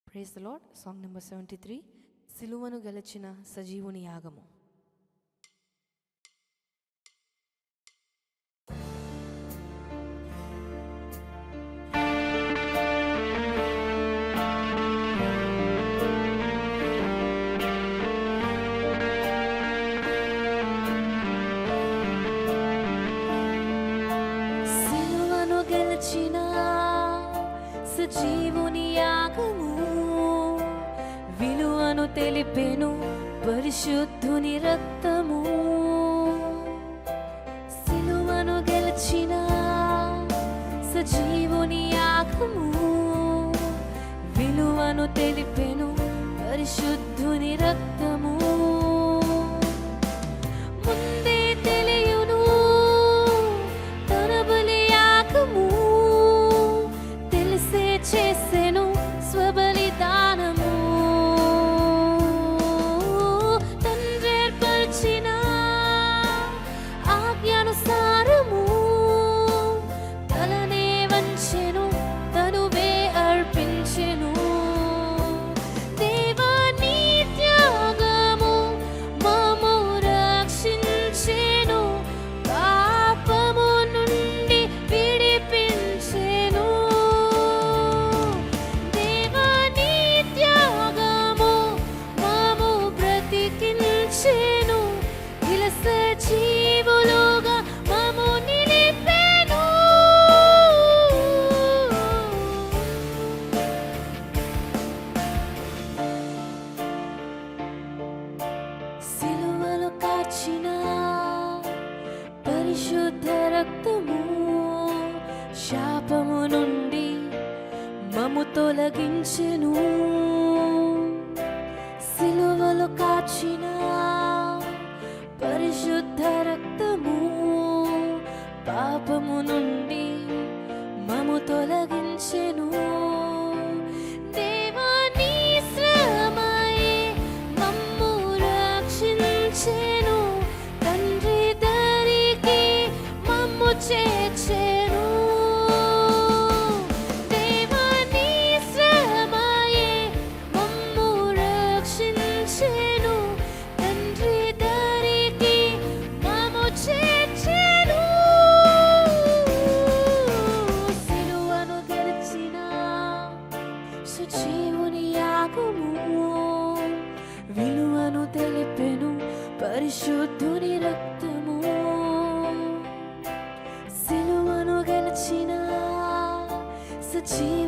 Praise the lord. Song number 73, సిలువను గెలిచిన సజీవుని యాగము. సిలువను గెలిచిన సజీవుని యాగము, విలువను తెలిపెను పరిశుద్ధుని రక్తము. సిలువను గెలిచిన సజీవుని యాగము, విలువను తెలిపెను పరిశుద్ధుని రక్తము. ముందే తెలియును తన బలి యాగము, తెలిసే చేసెను స్వబలిదానము. తండ్రేర్పరిచిన ఆజ్ఞానుసారము, తలనే వంచెను తనువే అర్పించెను. దేవా నీ త్యాగము మమ్ము రక్షించెను, పాపము నుండి విడిపించెను. దేవా నీ త్యాగము మమ్ము బ్రతికించెను, ఇలా సజీవులుగా మమ్ము నిలిపెను. సిలువలో కాచిన పరిశుద్ధ రక్తము, శాపము నుండి మమ్ము తొలగించెను. సిలువలో కాచిన పరిశుద్ధ రక్తము, పాపము నుండి మమ్ము తొలగించెను. దేవా నీ శ్రమయే మమ్ము రక్షించెను, తండ్రి దరికి మమ్ము చేర్చెను. దేవా నీ శ్రమయే మమ్ము రక్షించెను, తండ్రి దరికి మమ్ము చేర్చెను. సిలువను గెలిచిన సజీవుని యాగము, విలువను తెలిపెను పరిశుద్ధుని రక్తము. సిలువను గెలిచిన సజీవుని